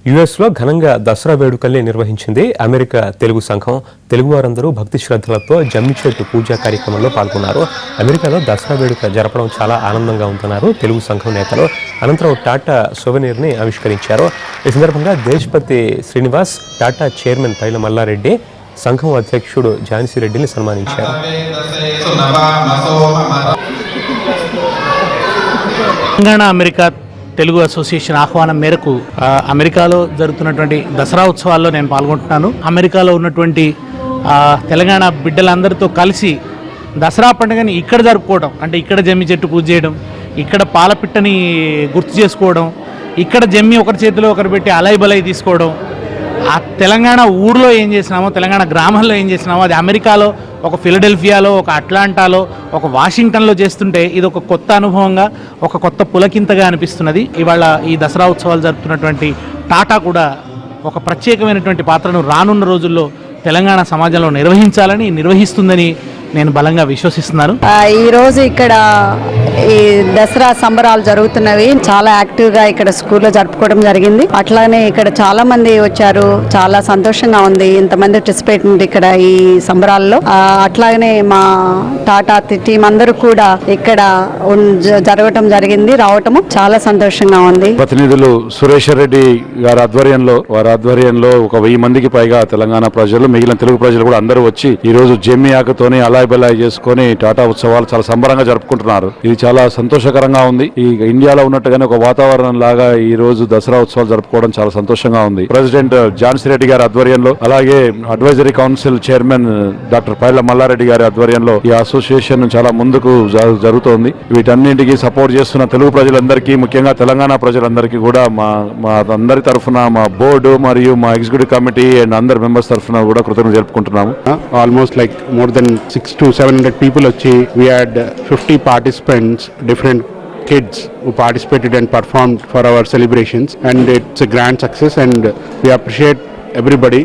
యుఎస్లో ఘనంగా దసరా వేడుకల్ని నిర్వహించింది అమెరికా తెలుగు సంఘం. తెలుగువారందరూ భక్తి శ్రద్ధలతో జమ్మి చెట్టు పూజా కార్యక్రమంలో పాల్గొన్నారు. అమెరికాలో దసరా వేడుక జరపడం చాలా ఆనందంగా ఉందన్నారు తెలుగు సంఘం నేతలు. అనంతరం టాటా సొవెనీర్ని ఆవిష్కరించారు. ఈ సందర్భంగా దేశపతి శ్రీనివాస్, టాటా చైర్మన్ పైల మల్లారెడ్డి, సంఘం అధ్యక్షుడు ఝాన్సీ రెడ్డిని సన్మానించారు. తెలంగాణ అమెరికా తెలుగు అసోసియేషన్ ఆహ్వానం మేరకు అమెరికాలో జరుగుతున్నటువంటి దసరా ఉత్సవాల్లో నేను పాల్గొంటున్నాను. అమెరికాలో ఉన్నటువంటి తెలంగాణ బిడ్డలందరితో కలిసి దసరా పండుగని ఇక్కడ జరుపుకోవడం, అంటే ఇక్కడ జమ్మి చెట్టు పూజ చేయడం, ఇక్కడ పాలపిట్టని గుర్తు చేసుకోవడం, ఇక్కడ జమ్మి ఒకరి చేతిలో ఒకరు పెట్టి అలై బలై తీసుకోవడం, ఆ తెలంగాణ ఊర్లో ఏం చేసినామో, తెలంగాణ గ్రామాల్లో ఏం చేసినామో అది అమెరికాలో, ఒక ఫిలడెల్ఫియాలో, ఒక అట్లాంటాలో, ఒక వాషింగ్టన్లో చేస్తుంటే ఇది ఒక కొత్త అనుభవంగా, ఒక కొత్త పులకింతగా అనిపిస్తున్నది. ఇవాళ ఈ దసరా ఉత్సవాలు జరుపుతున్నటువంటి టాటా కూడా ఒక ప్రత్యేకమైనటువంటి పాత్రను రానున్న రోజుల్లో తెలంగాణ సమాజంలో నిర్వహిస్తుందని నేను బలంగా విశ్వసిస్తున్నాను. ఈ రోజు ఇక్కడ ఈ దసరా సంబరాలు జరుగుతున్నవి. చాలా యాక్టివ్ గా ఇక్కడ స్కూల్లో జరుపుకోవడం జరిగింది. అట్లానే ఇక్కడ చాలా మంది వచ్చారు. చాలా సంతోషంగా ఉంది ఇంతమంది పార్టిసిపేట్ ఇక్కడ ఈ సంబరాల్లో. అట్లాగనే మా టాటా టీం అందరూ కూడా ఇక్కడ జరగటం జరిగింది. రావటము చాలా సంతోషంగా ఉంది. ప్రతినిధులు సురేష్ రెడ్డి గారి ఆధ్వర్యంలో ఒక 1000 మందికి పైగా తెలంగాణ ప్రజలు, మిగిలిన తెలుగు ప్రజలు కూడా అందరూ వచ్చి ఈ రోజు జమ్మి ఆకుతోని బెల్లాయి చేసుకుని టాటా ఉత్సవాలు చాలా సంబరంగా జరుపుకుంటున్నారు. ఇది చాలా సంతోషకరంగా ఉంది. ఈ ఇండియాలో ఉన్నట్టుగానే ఒక వాతావరణం లాగా ఈ రోజు దసరా ఉత్సవాలు జరుపుకోవడం చాలా సంతోషంగా ఉంది. ప్రెసిడెంట్ ఝాన్సీ రెడ్డి గారి ఆధ్వర్యంలో, అలాగే advisory council chairman doctor Paila Mallareddy గారి ఆధ్వర్యంలో ఈ అసోసియేషన్ చాలా ముందుకు జరుగుతోంది. వీటన్నింటికి సపోర్ట్ చేస్తున్న తెలుగు ప్రజలందరికీ, ముఖ్యంగా తెలంగాణ ప్రజలందరికీ కూడా మా అందరి తరఫున, మా బోర్డు మరియు మా ఎగ్జిక్యూటివ్ కమిటీ అండ్ అందరి మెంబర్స్ తరఫున కూడా కృతజ్ఞతలు జరుపుకుంటున్నాము. Almost like more than 600 to 700 people వచ్చి we had 50 participants, different kids who participated and performed for our celebrations, and it's a grand success and we appreciate everybody.